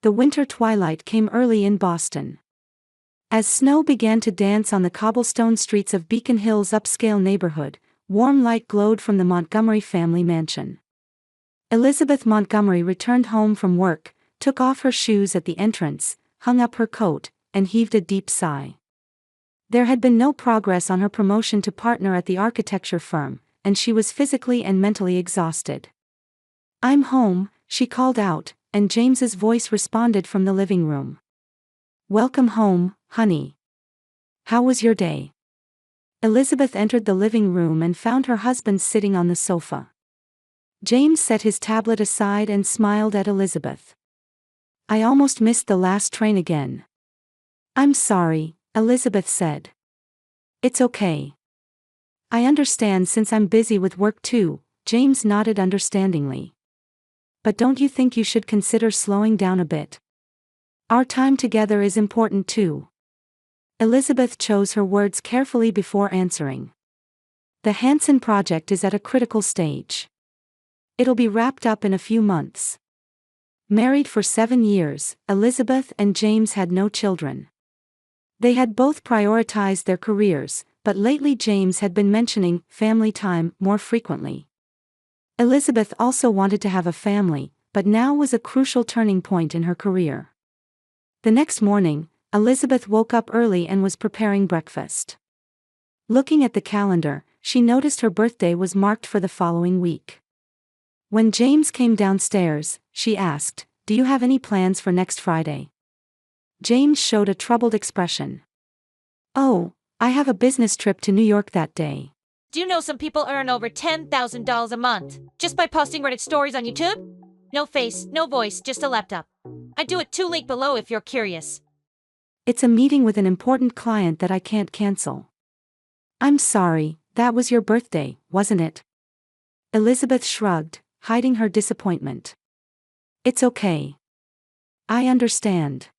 The winter twilight came early in Boston. As snow began to dance on the cobblestone streets of Beacon Hill's upscale neighborhood, warm light glowed from the Montgomery family mansion. Elizabeth Montgomery returned home from work, took off her shoes at the entrance, hung up her coat, and heaved a deep sigh. There had been no progress on her promotion to partner at the architecture firm, and she was physically and mentally exhausted. "I'm home," she called out, and James's voice responded from the living room. "Welcome home, honey. How was your day?" Elizabeth entered the living room and found her husband sitting on the sofa. James set his tablet aside and smiled at Elizabeth. "I almost missed the last train again." "I'm sorry," Elizabeth said. "It's okay. I understand since I'm busy with work too," James nodded understandingly. "But don't you think you should consider slowing down a bit? Our time together is important too." Elizabeth chose her words carefully before answering. "The Hansen project is at a critical stage. It'll be wrapped up in a few months." Married for 7 years, Elizabeth and James had no children. They had both prioritized their careers, but lately James had been mentioning family time more frequently. Elizabeth also wanted to have a family, but now was a crucial turning point in her career. The next morning, Elizabeth woke up early and was preparing breakfast. Looking at the calendar, she noticed her birthday was marked for the following week. When James came downstairs, she asked, "Do you have any plans for next Friday?" James showed a troubled expression. "Oh, I have a business trip to New York that day." Do you know some people earn over $10,000 a month just by posting Reddit stories on YouTube? No face, no voice, just a laptop. I do it too. Link below if you're curious. "It's a meeting with an important client that I can't cancel." "I'm sorry, that was your birthday, wasn't it?" Elizabeth shrugged, hiding her disappointment. "It's okay. I understand."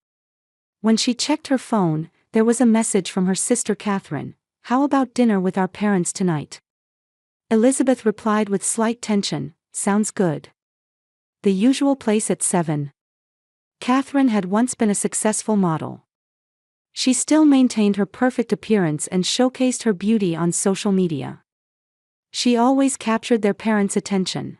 When she checked her phone, there was a message from her sister Catherine. "How about dinner with our parents tonight?" Elizabeth replied with slight tension, "Sounds good. The usual place at 7. Catherine had once been a successful model. She still maintained her perfect appearance and showcased her beauty on social media. She always captured their parents' attention.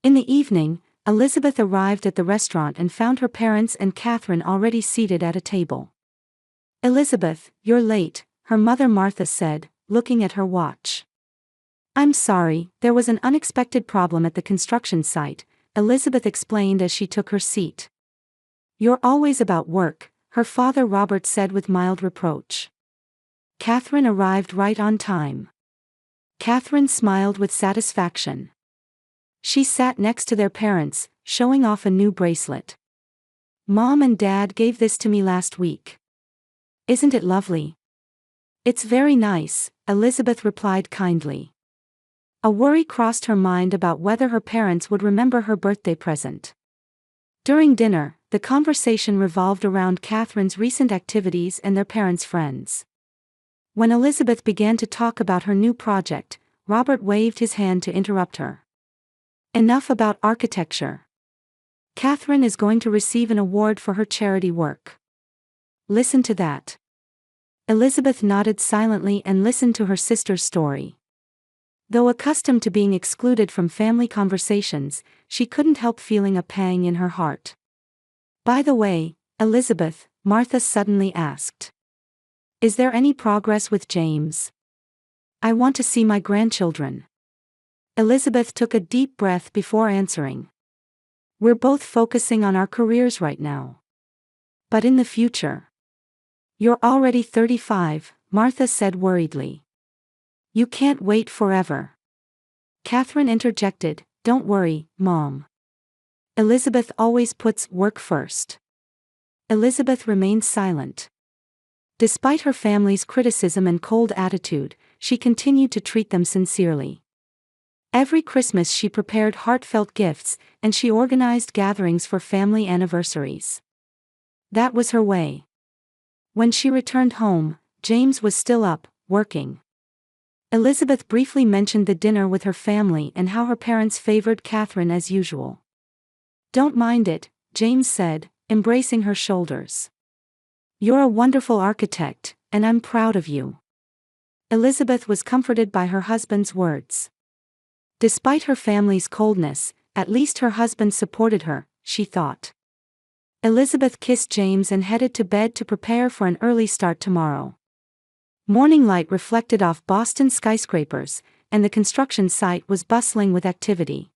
In the evening, Elizabeth arrived at the restaurant and found her parents and Catherine already seated at a table. "Elizabeth, you're late," her mother Martha said, looking at her watch. "I'm sorry, there was an unexpected problem at the construction site," Elizabeth explained as she took her seat. "You're always about work," her father Robert said with mild reproach. Catherine arrived right on time. Catherine smiled with satisfaction. She sat next to their parents, showing off a new bracelet. "Mom and Dad gave this to me last week. Isn't it lovely?" "It's very nice," Elizabeth replied kindly. A worry crossed her mind about whether her parents would remember her birthday present. During dinner, the conversation revolved around Catherine's recent activities and their parents' friends. When Elizabeth began to talk about her new project, Robert waved his hand to interrupt her. "Enough about architecture. Catherine is going to receive an award for her charity work. Listen to that." Elizabeth nodded silently and listened to her sister's story. Though accustomed to being excluded from family conversations, she couldn't help feeling a pang in her heart. "By the way, Elizabeth," Martha suddenly asked, "is there any progress with James? I want to see my grandchildren." Elizabeth took a deep breath before answering. "We're both focusing on our careers right now. But in the future." "You're already 35, Martha said worriedly. "You can't wait forever." Catherine interjected, "Don't worry, Mom. Elizabeth always puts work first." Elizabeth remained silent. Despite her family's criticism and cold attitude, she continued to treat them sincerely. Every Christmas she prepared heartfelt gifts, and she organized gatherings for family anniversaries. That was her way. When she returned home, James was still up, working. Elizabeth briefly mentioned the dinner with her family and how her parents favored Catherine as usual. "Don't mind it," James said, embracing her shoulders. "You're a wonderful architect, and I'm proud of you." Elizabeth was comforted by her husband's words. Despite her family's coldness, at least her husband supported her, she thought. Elizabeth kissed James and headed to bed to prepare for an early start tomorrow. Morning light reflected off Boston skyscrapers, and the construction site was bustling with activity.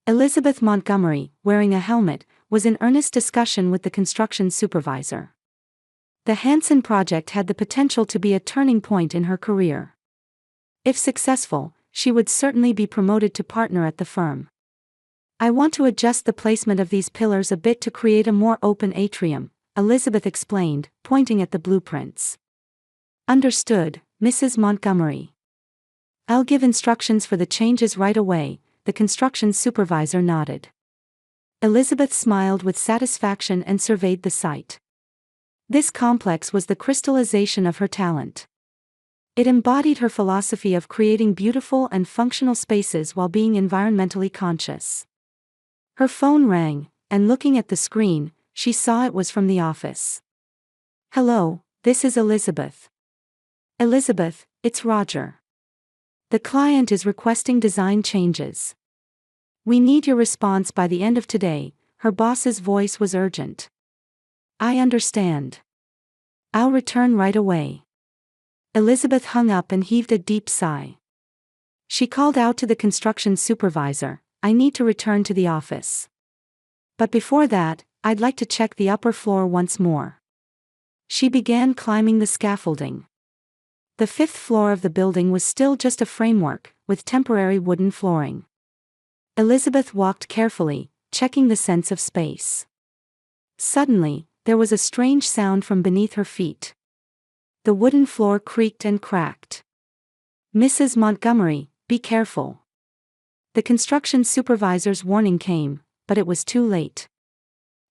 Elizabeth Montgomery, wearing a helmet, was in earnest discussion with the construction supervisor. The Hanson project had the potential to be a turning point in her career. If successful, she would certainly be promoted to partner at the firm. "I want to adjust the placement of these pillars a bit to create a more open atrium," Elizabeth explained, pointing at the blueprints. "Understood, Mrs. Montgomery. I'll give instructions for the changes right away," the construction supervisor nodded. Elizabeth smiled with satisfaction and surveyed the site. This complex was the crystallization of her talent. It embodied her philosophy of creating beautiful and functional spaces while being environmentally conscious. Her phone rang, and looking at the screen, she saw it was from the office. "Hello, this is Elizabeth." "Elizabeth, it's Roger. The client is requesting design changes. We need your response by the end of today," her boss's voice was urgent. "I understand. I'll return right away." Elizabeth hung up and heaved a deep sigh. She called out to the construction supervisor, "I need to return to the office. But before that, I'd like to check the upper floor once more." She began climbing the scaffolding. The 5th floor of the building was still just a framework, with temporary wooden flooring. Elizabeth walked carefully, checking the sense of space. Suddenly, there was a strange sound from beneath her feet. The wooden floor creaked and cracked. "Mrs. Montgomery, be careful." The construction supervisor's warning came, but it was too late.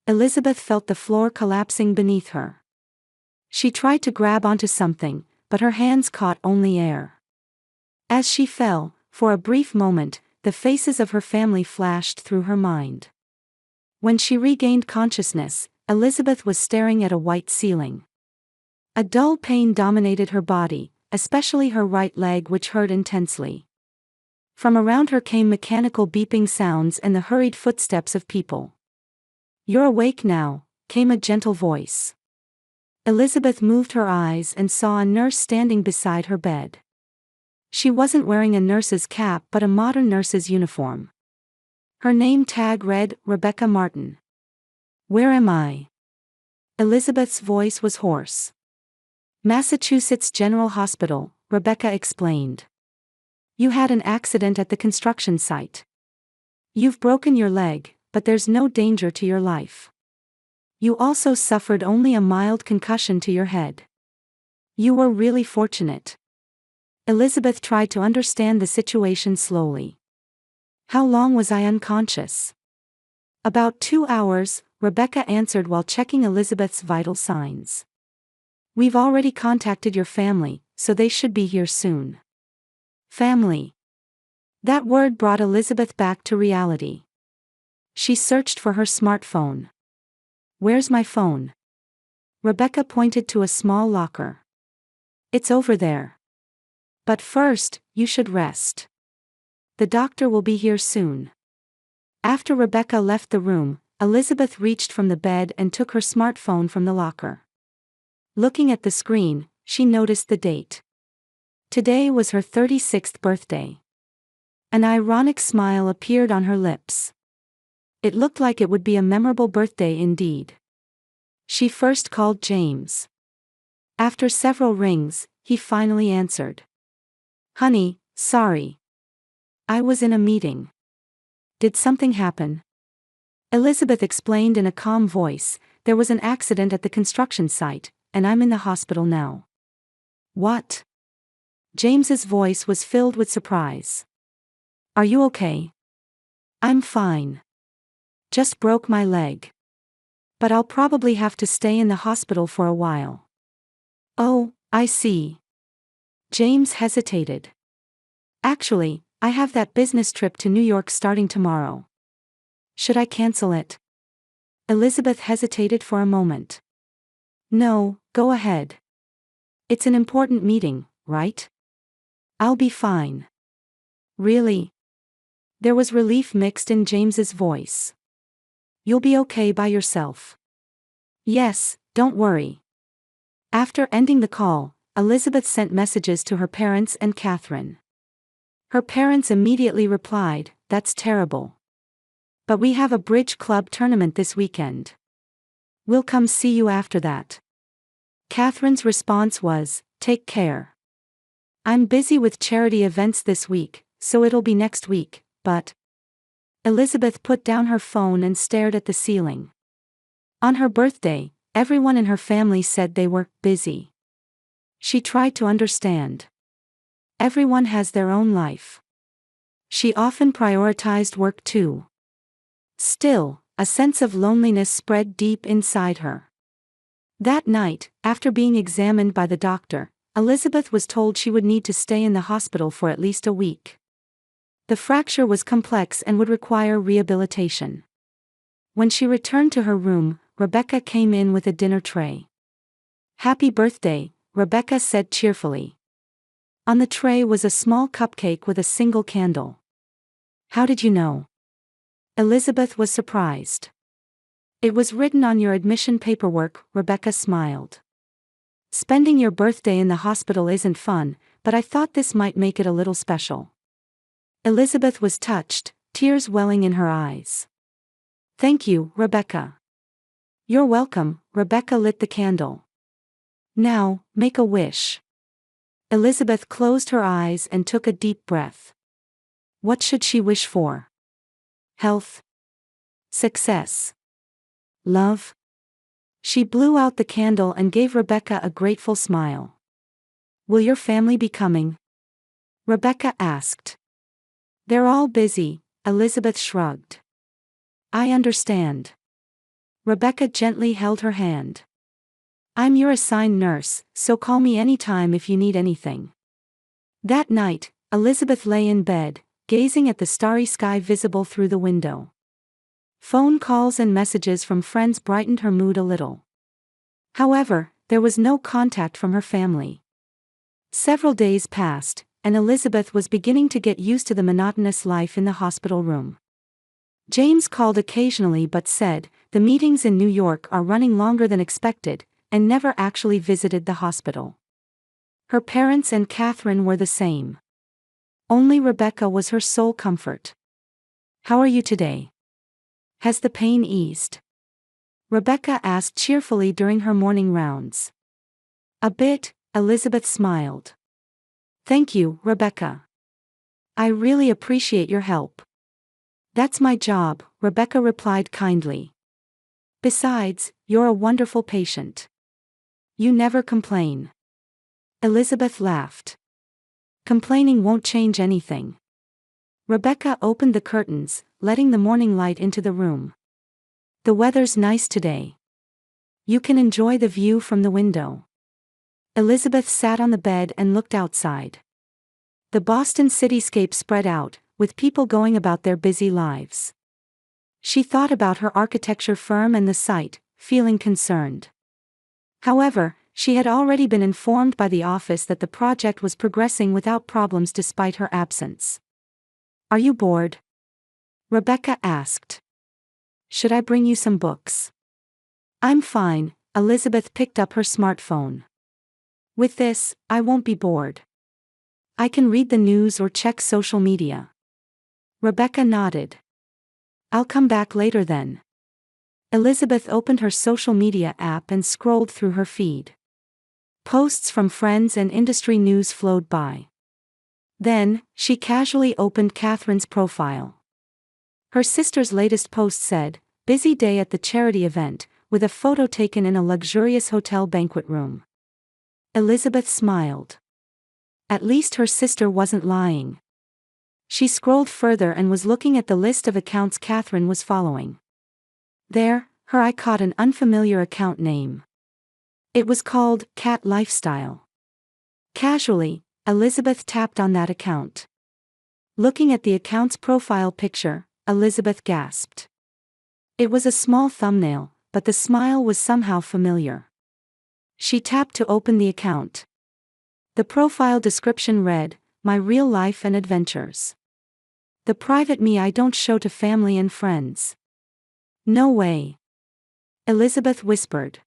Elizabeth felt the floor collapsing beneath her. She tried to grab onto something, but her hands caught only air. As she fell, for a brief moment, the faces of her family flashed through her mind. When she regained consciousness, Elizabeth was staring at a white ceiling. A dull pain dominated her body, especially her right leg, which hurt intensely. From around her came mechanical beeping sounds and the hurried footsteps of people. "You're awake now," came a gentle voice. Elizabeth moved her eyes and saw a nurse standing beside her bed. She wasn't wearing a nurse's cap but a modern nurse's uniform. Her name tag read, Rebecca Martin. "Where am I?" Elizabeth's voice was hoarse. "Massachusetts General Hospital," Rebecca explained. "You had an accident at the construction site. You've broken your leg, but there's no danger to your life. You also suffered only a mild concussion to your head. You were really fortunate." Elizabeth tried to understand the situation slowly. "How long was I unconscious?" "About 2 hours," Rebecca answered while checking Elizabeth's vital signs. "We've already contacted your family, so they should be here soon." Family. That word brought Elizabeth back to reality. She searched for her smartphone. "Where's my phone?" Rebecca pointed to a small locker. "It's over there. But first, you should rest. The doctor will be here soon." After Rebecca left the room, Elizabeth reached from the bed and took her smartphone from the locker. Looking at the screen, she noticed the date. Today was her 36th birthday. An ironic smile appeared on her lips. It looked like it would be a memorable birthday indeed. She first called James. After several rings, he finally answered. "Honey, sorry. I was in a meeting." "Did something happen?" Elizabeth explained in a calm voice, "There was an accident at the construction site, and I'm in the hospital now." "What?" James's voice was filled with surprise. "Are you okay?" "I'm fine. Just broke my leg. But I'll probably have to stay in the hospital for a while." "Oh, I see." James hesitated. "Actually, I have that business trip to New York starting tomorrow. Should I cancel it?" Elizabeth hesitated for a moment. No, go ahead. It's an important meeting, right? I'll be fine. Really? There was relief mixed in James's voice. You'll be okay by yourself. Yes, don't worry. After ending the call, Elizabeth sent messages to her parents and Catherine. Her parents immediately replied, "That's terrible. But we have a bridge club tournament this weekend. We'll come see you after that." Catherine's response was, "Take care. I'm busy with charity events this week, so it'll be next week, but..." Elizabeth put down her phone and stared at the ceiling. On her birthday, everyone in her family said they were busy. She tried to understand. Everyone has their own life. She often prioritized work too. Still, a sense of loneliness spread deep inside her. That night, after being examined by the doctor, Elizabeth was told she would need to stay in the hospital for at least a week. The fracture was complex and would require rehabilitation. When she returned to her room, Rebecca came in with a dinner tray. "Happy birthday," Rebecca said cheerfully. On the tray was a small cupcake with a single candle. "How did you know?" Elizabeth was surprised. "It was written on your admission paperwork," Rebecca smiled. "Spending your birthday in the hospital isn't fun, but I thought this might make it a little special." Elizabeth was touched, tears welling in her eyes. "Thank you, Rebecca." "You're welcome." Rebecca lit the candle. "Now, make a wish." Elizabeth closed her eyes and took a deep breath. What should she wish for? Health? Success? Love? She blew out the candle and gave Rebecca a grateful smile. "Will your family be coming?" Rebecca asked. "They're all busy," Elizabeth shrugged. "I understand." Rebecca gently held her hand. "I'm your assigned nurse, so call me anytime if you need anything." That night, Elizabeth lay in bed, gazing at the starry sky visible through the window. Phone calls and messages from friends brightened her mood a little. However, there was no contact from her family. Several days passed, and Elizabeth was beginning to get used to the monotonous life in the hospital room. James called occasionally but said, the meetings in New York are running longer than expected, and never actually visited the hospital. Her parents and Catherine were the same. Only Rebecca was her sole comfort. "How are you today? Has the pain eased?" Rebecca asked cheerfully during her morning rounds. "A bit," Elizabeth smiled. "Thank you, Rebecca. I really appreciate your help." "That's my job," Rebecca replied kindly. "Besides, you're a wonderful patient. You never complain." Elizabeth laughed. "Complaining won't change anything." Rebecca opened the curtains, letting the morning light into the room. "The weather's nice today. You can enjoy the view from the window." Elizabeth sat on the bed and looked outside. The Boston cityscape spread out, with people going about their busy lives. She thought about her architecture firm and the site, feeling concerned. However, she had already been informed by the office that the project was progressing without problems despite her absence. "Are you bored?" Rebecca asked. "Should I bring you some books?" "I'm fine," Elizabeth picked up her smartphone. "With this, I won't be bored. I can read the news or check social media." Rebecca nodded. "I'll come back later then." Elizabeth opened her social media app and scrolled through her feed. Posts from friends and industry news flowed by. Then, she casually opened Catherine's profile. Her sister's latest post said, "Busy day at the charity event," with a photo taken in a luxurious hotel banquet room. Elizabeth smiled. At least her sister wasn't lying. She scrolled further and was looking at the list of accounts Catherine was following. There, her eye caught an unfamiliar account name. It was called Cat Lifestyle. Casually, Elizabeth tapped on that account. Looking at the account's profile picture, Elizabeth gasped. It was a small thumbnail, but the smile was somehow familiar. She tapped to open the account. The profile description read, "My real life and adventures. The private me I don't show to family and friends." "No way," Elizabeth whispered.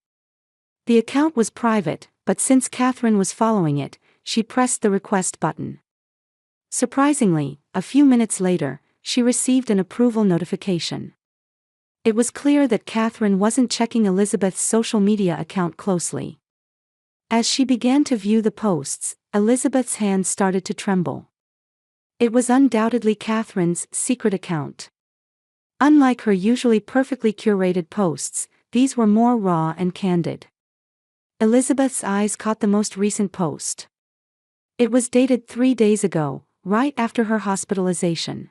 The account was private, but since Catherine was following it, she pressed the request button. Surprisingly, a few minutes later, she received an approval notification. It was clear that Catherine wasn't checking Elizabeth's social media account closely. As she began to view the posts, Elizabeth's hands started to tremble. It was undoubtedly Catherine's secret account. Unlike her usually perfectly curated posts, these were more raw and candid. Elizabeth's eyes caught the most recent post. It was dated 3 days ago, right after her hospitalization.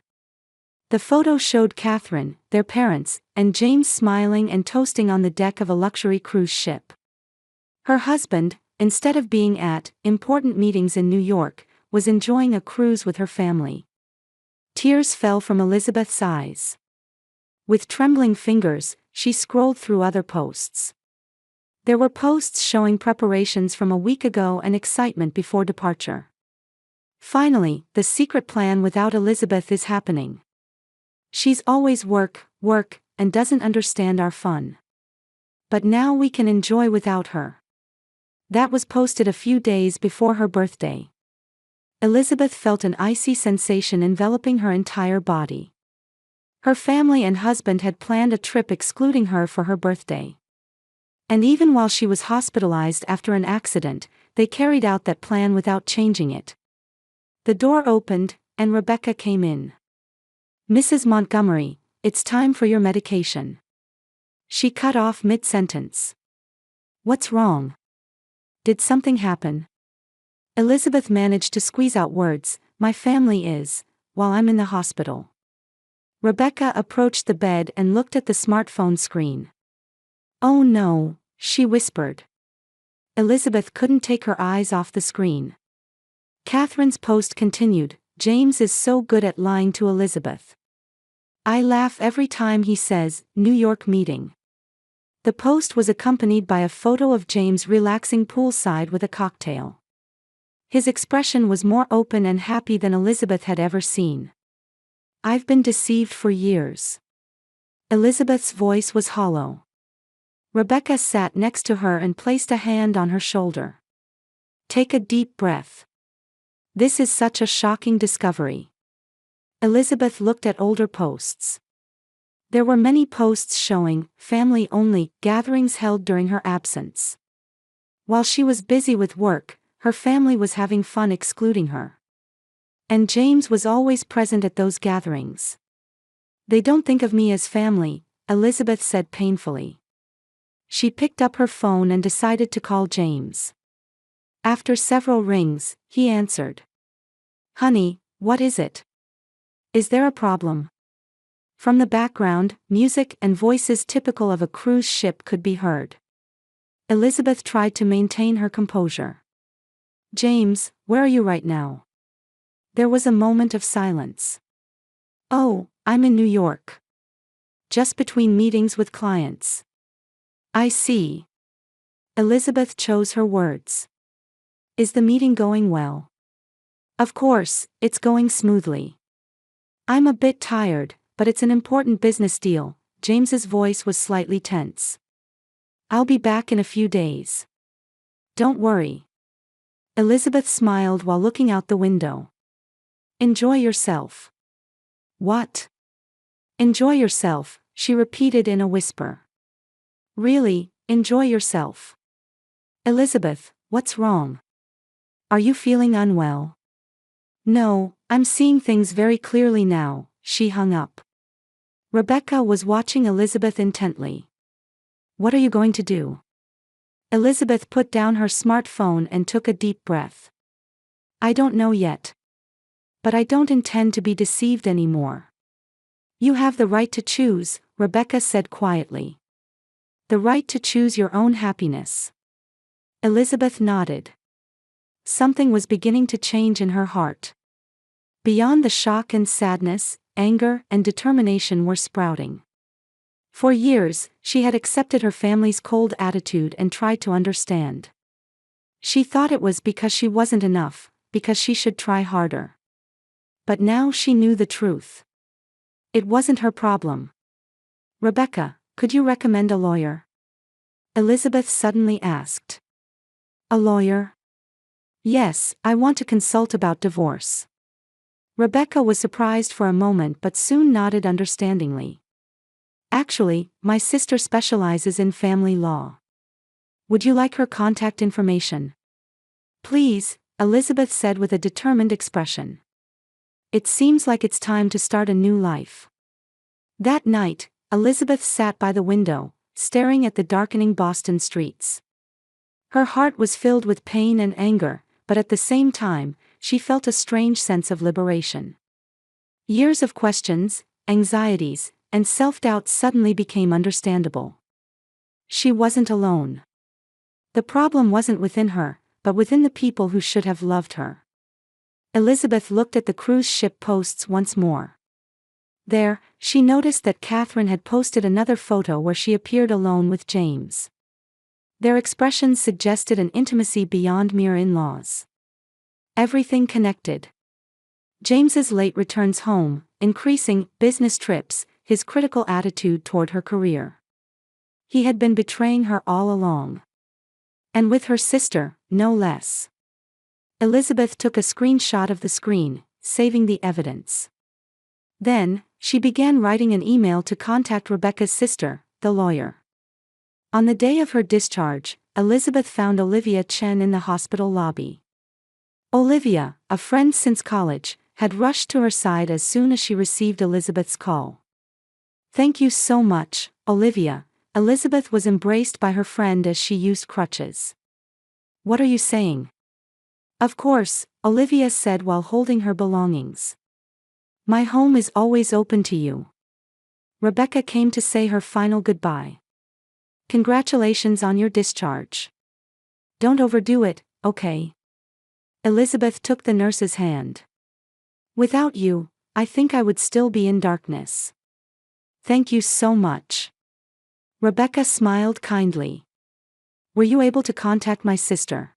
The photo showed Catherine, their parents, and James smiling and toasting on the deck of a luxury cruise ship. Her husband, instead of being at important meetings in New York, was enjoying a cruise with her family. Tears fell from Elizabeth's eyes. With trembling fingers, she scrolled through other posts. There were posts showing preparations from a week ago and excitement before departure. Finally, the secret plan without Elizabeth is happening. She's always work, and doesn't understand our fun. But now we can enjoy without her. That was posted a few days before her birthday. Elizabeth felt an icy sensation enveloping her entire body. Her family and husband had planned a trip excluding her for her birthday. And even while she was hospitalized after an accident, they carried out that plan without changing it. The door opened, and Rebecca came in. "Mrs. Montgomery, it's time for your medication." She cut off mid-sentence. "What's wrong? Did something happen?" Elizabeth managed to squeeze out words, "My family is, while I'm in the hospital." Rebecca approached the bed and looked at the smartphone screen. "Oh no," she whispered. Elizabeth couldn't take her eyes off the screen. Catherine's post continued, "James is so good at lying to Elizabeth. I laugh every time he says, New York meeting." The post was accompanied by a photo of James relaxing poolside with a cocktail. His expression was more open and happy than Elizabeth had ever seen. "I've been deceived for years." Elizabeth's voice was hollow. Rebecca sat next to her and placed a hand on her shoulder. "Take a deep breath. This is such a shocking discovery." Elizabeth looked at older posts. There were many posts showing family-only gatherings held during her absence. While she was busy with work, her family was having fun excluding her. And James was always present at those gatherings. "They don't think of me as family," Elizabeth said painfully. She picked up her phone and decided to call James. After several rings, he answered. "Honey, what is it? Is there a problem?" From the background, music and voices typical of a cruise ship could be heard. Elizabeth tried to maintain her composure. "James, where are you right now?" There was a moment of silence. "Oh, I'm in New York. Just between meetings with clients." "I see." Elizabeth chose her words. "Is the meeting going well?" "Of course, it's going smoothly. I'm a bit tired, but it's an important business deal." James's voice was slightly tense. "I'll be back in a few days. Don't worry." Elizabeth smiled while looking out the window. "Enjoy yourself." "What?" "Enjoy yourself," she repeated in a whisper. "Really, enjoy yourself." "Elizabeth, what's wrong? Are you feeling unwell?" "No, I'm seeing things very clearly now." She hung up. Rebecca was watching Elizabeth intently. "What are you going to do?" Elizabeth put down her smartphone and took a deep breath. "I don't know yet. But I don't intend to be deceived anymore." "You have the right to choose," Rebecca said quietly. "The right to choose your own happiness." Elizabeth nodded. Something was beginning to change in her heart. Beyond the shock and sadness, anger and determination were sprouting. For years, she had accepted her family's cold attitude and tried to understand. She thought it was because she wasn't enough, because she should try harder. But now she knew the truth. It wasn't her problem. "Rebecca, could you recommend a lawyer?" Elizabeth suddenly asked. "A lawyer?" "Yes, I want to consult about divorce." Rebecca was surprised for a moment but soon nodded understandingly. "Actually, my sister specializes in family law. Would you like her contact information?" "Please," Elizabeth said with a determined expression. It seems like it's time to start a new life. That night, Elizabeth sat by the window, staring at the darkening Boston streets. Her heart was filled with pain and anger, but at the same time, she felt a strange sense of liberation. Years of questions, anxieties, and self-doubt suddenly became understandable. She wasn't alone. The problem wasn't within her, but within the people who should have loved her. Elizabeth looked at the cruise ship posts once more. There, she noticed that Catherine had posted another photo where she appeared alone with James. Their expressions suggested an intimacy beyond mere in-laws. Everything connected. James's late returns home, increasing business trips, his critical attitude toward her career. He had been betraying her all along. And with her sister, no less. Elizabeth took a screenshot of the screen, saving the evidence. Then, she began writing an email to contact Rebecca's sister, the lawyer. On the day of her discharge, Elizabeth found Olivia Chen in the hospital lobby. Olivia, a friend since college, had rushed to her side as soon as she received Elizabeth's call. "Thank you so much, Olivia." Elizabeth was embraced by her friend as she used crutches. "What are you saying?" "Of course," Olivia said while holding her belongings. "My home is always open to you." Rebecca came to say her final goodbye. "Congratulations on your discharge. Don't overdo it, okay?" Elizabeth took the nurse's hand. "Without you, I think I would still be in darkness. Thank you so much." Rebecca smiled kindly. "Were you able to contact my sister?"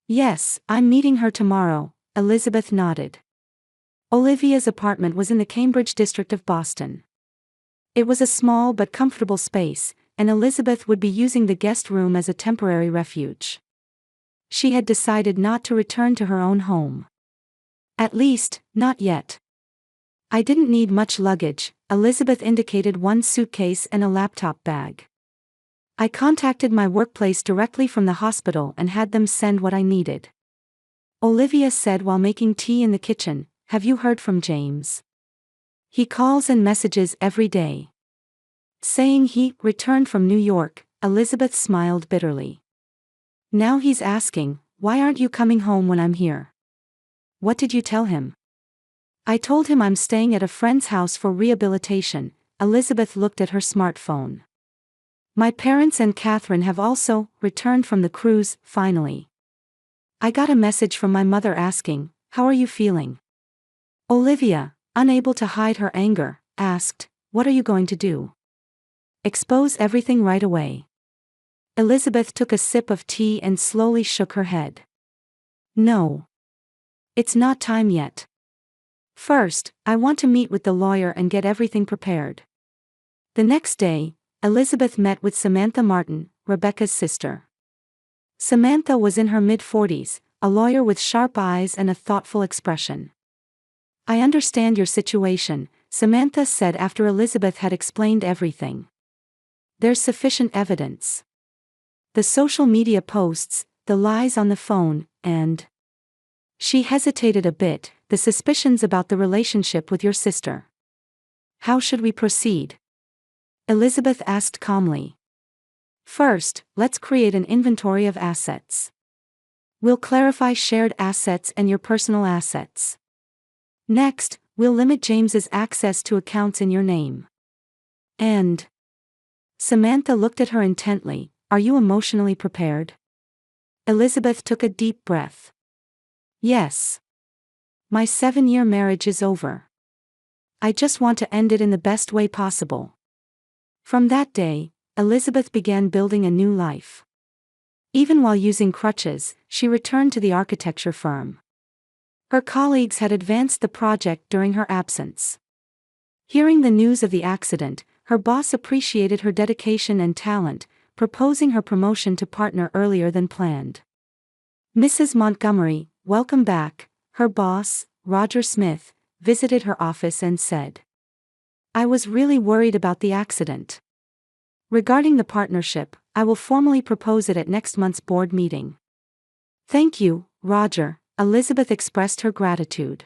"Yes, I'm meeting her tomorrow," Elizabeth nodded. Olivia's apartment was in the Cambridge district of Boston. It was a small but comfortable space, and Elizabeth would be using the guest room as a temporary refuge. She had decided not to return to her own home. At least, not yet. "I didn't need much luggage," Elizabeth indicated one suitcase and a laptop bag. "I contacted my workplace directly from the hospital and had them send what I needed." Olivia said while making tea in the kitchen, "Have you heard from James?" "He calls and messages every day." Saying he returned from New York, Elizabeth smiled bitterly. "Now he's asking, why aren't you coming home when I'm here?" "What did you tell him?" "I told him I'm staying at a friend's house for rehabilitation." Elizabeth looked at her smartphone. "My parents and Catherine have also returned from the cruise, finally. I got a message from my mother asking, 'How are you feeling?'" Olivia, unable to hide her anger, asked, "What are you going to do? Expose everything right away?" Elizabeth took a sip of tea and slowly shook her head. "No. It's not time yet. First, I want to meet with the lawyer and get everything prepared." The next day, Elizabeth met with Samantha Martin, Rebecca's sister. Samantha was in her mid-40s, a lawyer with sharp eyes and a thoughtful expression. "I understand your situation," Samantha said after Elizabeth had explained everything. "There's sufficient evidence. The social media posts, the lies on the phone, and..." She hesitated a bit, "the suspicions about the relationship with your sister. How should we proceed?" Elizabeth asked calmly. "First, let's create an inventory of assets. We'll clarify shared assets and your personal assets. Next, we'll limit James's access to accounts in your name. And..." Samantha looked at her intently, "Are you emotionally prepared?" Elizabeth took a deep breath. "Yes. My 7-year marriage is over. I just want to end it in the best way possible." From that day, Elizabeth began building a new life. Even while using crutches, she returned to the architecture firm. Her colleagues had advanced the project during her absence. Hearing the news of the accident, her boss appreciated her dedication and talent, proposing her promotion to partner earlier than planned. Mrs. Montgomery, welcome back, her boss, Roger Smith, visited her office and said. I was really worried about the accident. Regarding the partnership, I will formally propose it at next month's board meeting. Thank you, Roger, Elizabeth expressed her gratitude.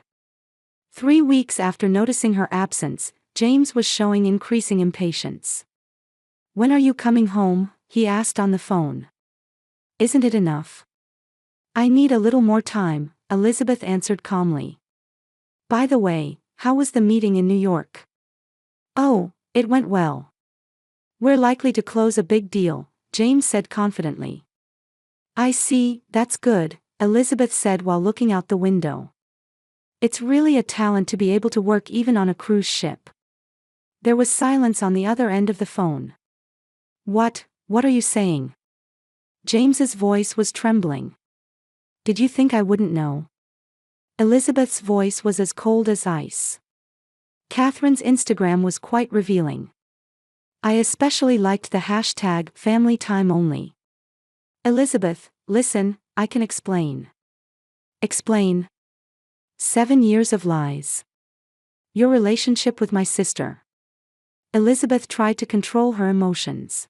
3 weeks after noticing her absence, James was showing increasing impatience. When are you coming home? He asked on the phone. Isn't it enough? I need a little more time, Elizabeth answered calmly. By the way, how was the meeting in New York? Oh, it went well. We're likely to close a big deal, James said confidently. I see, that's good, Elizabeth said while looking out the window. It's really a talent to be able to work even on a cruise ship. There was silence on the other end of the phone. What are you saying? James's voice was trembling. Did you think I wouldn't know? Elizabeth's voice was as cold as ice. Catherine's Instagram was quite revealing. I especially liked the hashtag #FamilyTimeOnly. Elizabeth, listen, I can explain. Explain. 7 years of lies. Your relationship with my sister. Elizabeth tried to control her emotions.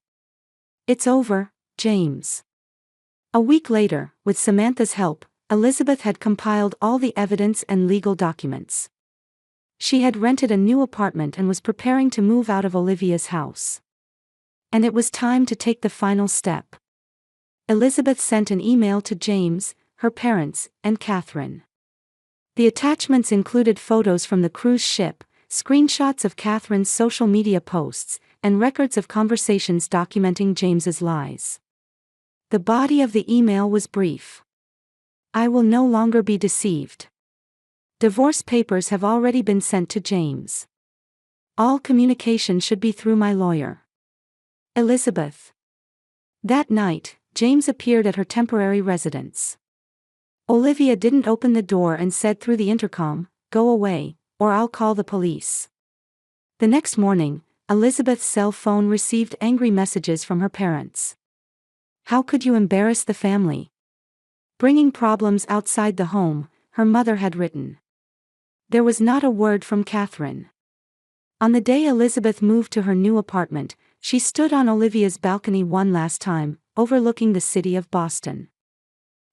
It's over, James. A week later, with Samantha's help, Elizabeth had compiled all the evidence and legal documents. She had rented a new apartment and was preparing to move out of Olivia's house. And it was time to take the final step. Elizabeth sent an email to James, her parents, and Catherine. The attachments included photos from the cruise ship, screenshots of Catherine's social media posts, and records of conversations documenting James's lies. The body of the email was brief. I will no longer be deceived. Divorce papers have already been sent to James. All communication should be through my lawyer. Elizabeth. That night, James appeared at her temporary residence. Olivia didn't open the door and said through the intercom, "Go away, or I'll call the police." The next morning, Elizabeth's cell phone received angry messages from her parents. How could you embarrass the family? Bringing problems outside the home, her mother had written. There was not a word from Catherine. On the day Elizabeth moved to her new apartment, she stood on Olivia's balcony one last time, overlooking the city of Boston.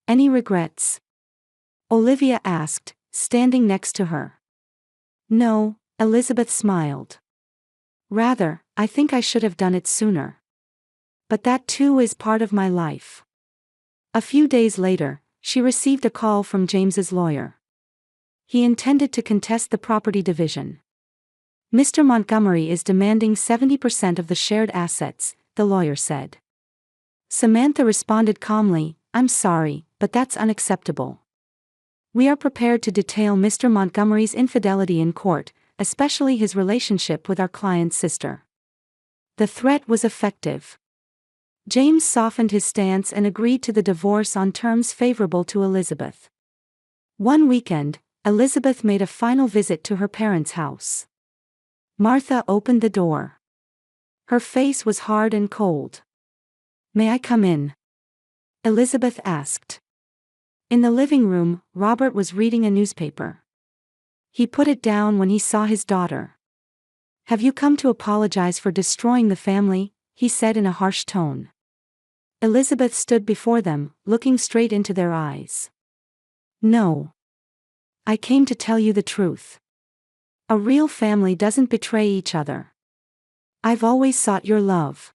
Any regrets? Olivia asked, standing next to her. No, Elizabeth smiled. Rather, I think I should have done it sooner. But that too is part of my life. A few days later, she received a call from James's lawyer. He intended to contest the property division. Mr. Montgomery is demanding 70% of the shared assets, the lawyer said. Samantha responded calmly, I'm sorry, but that's unacceptable. We are prepared to detail Mr. Montgomery's infidelity in court, especially his relationship with our client's sister. The threat was effective. James softened his stance and agreed to the divorce on terms favorable to Elizabeth. One weekend, Elizabeth made a final visit to her parents' house. Martha opened the door. Her face was hard and cold. May I come in? Elizabeth asked. In the living room, Robert was reading a newspaper. He put it down when he saw his daughter. Have you come to apologize for destroying the family? He said in a harsh tone. Elizabeth stood before them, looking straight into their eyes. No. I came to tell you the truth. A real family doesn't betray each other. I've always sought your love.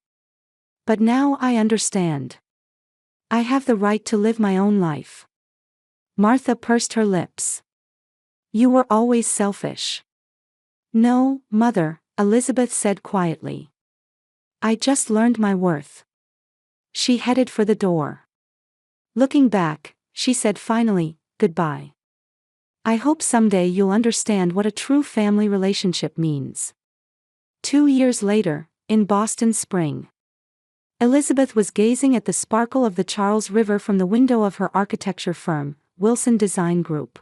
But now I understand. I have the right to live my own life. Martha pursed her lips. You were always selfish. No, Mother, Elizabeth said quietly. I just learned my worth. She headed for the door. Looking back, she said finally, goodbye. I hope someday you'll understand what a true family relationship means. 2 years later, in Boston spring. Elizabeth was gazing at the sparkle of the Charles River from the window of her architecture firm, Wilson Design Group.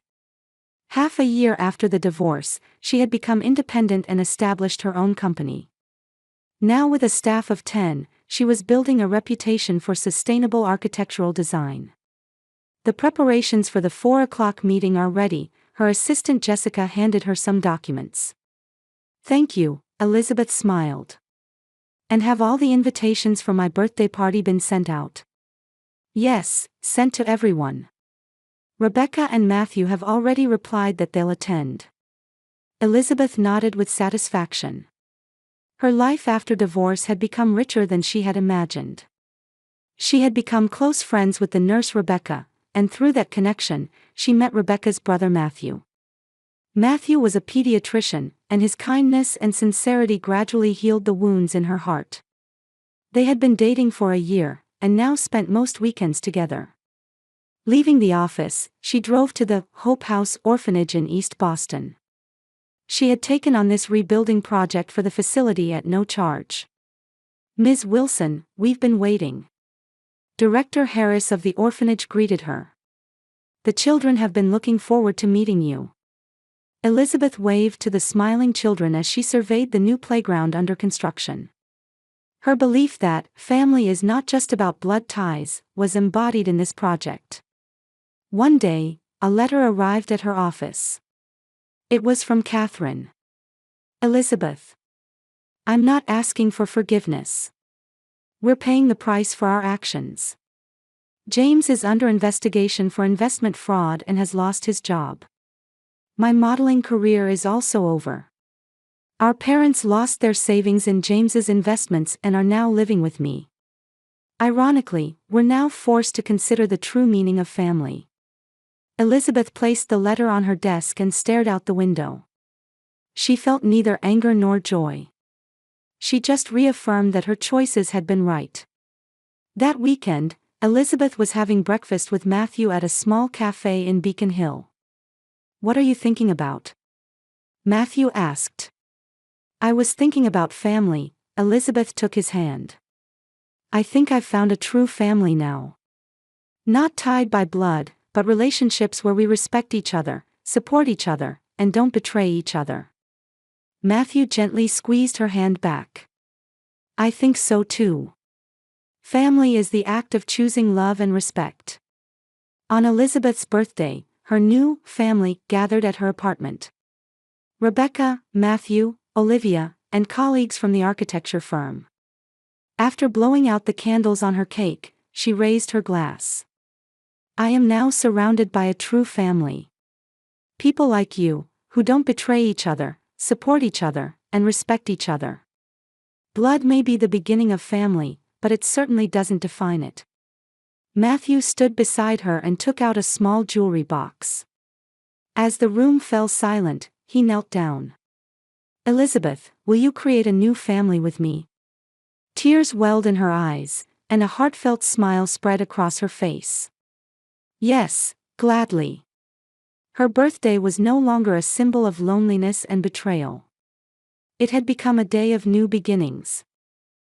Half a year after the divorce, she had become independent and established her own company. Now with a staff of 10, she was building a reputation for sustainable architectural design. The preparations for the 4 o'clock meeting are ready, her assistant Jessica handed her some documents. Thank you, Elizabeth smiled. And have all the invitations for my birthday party been sent out? Yes, sent to everyone. Rebecca and Matthew have already replied that they'll attend. Elizabeth nodded with satisfaction. Her life after divorce had become richer than she had imagined. She had become close friends with the nurse Rebecca, and through that connection, she met Rebecca's brother Matthew. Matthew was a pediatrician, and his kindness and sincerity gradually healed the wounds in her heart. They had been dating for a year, and now spent most weekends together. Leaving the office, she drove to the Hope House Orphanage in East Boston. She had taken on this rebuilding project for the facility at no charge. Ms. Wilson, we've been waiting. Director Harris of the orphanage greeted her. The children have been looking forward to meeting you. Elizabeth waved to the smiling children as she surveyed the new playground under construction. Her belief that family is not just about blood ties was embodied in this project. One day, a letter arrived at her office. It was from Catherine. Elizabeth. I'm not asking for forgiveness. We're paying the price for our actions. James is under investigation for investment fraud and has lost his job. My modeling career is also over. Our parents lost their savings in James's investments and are now living with me. Ironically, we're now forced to consider the true meaning of family. Elizabeth placed the letter on her desk and stared out the window. She felt neither anger nor joy. She just reaffirmed that her choices had been right. That weekend, Elizabeth was having breakfast with Matthew at a small cafe in Beacon Hill. What are you thinking about? Matthew asked. I was thinking about family. Elizabeth took his hand. I think I've found a true family now. Not tied by blood, but relationships where we respect each other, support each other, and don't betray each other. Matthew gently squeezed her hand back. I think so too. Family is the act of choosing love and respect. On Elizabeth's birthday, her new family gathered at her apartment. Rebecca, Matthew, Olivia, and colleagues from the architecture firm. After blowing out the candles on her cake, she raised her glass. I am now surrounded by a true family. People like you, who don't betray each other, support each other, and respect each other. Blood may be the beginning of family, but it certainly doesn't define it. Matthew stood beside her and took out a small jewelry box. As the room fell silent, he knelt down. Elizabeth, will you create a new family with me? Tears welled in her eyes, and a heartfelt smile spread across her face. Yes, gladly. Her birthday was no longer a symbol of loneliness and betrayal. It had become a day of new beginnings.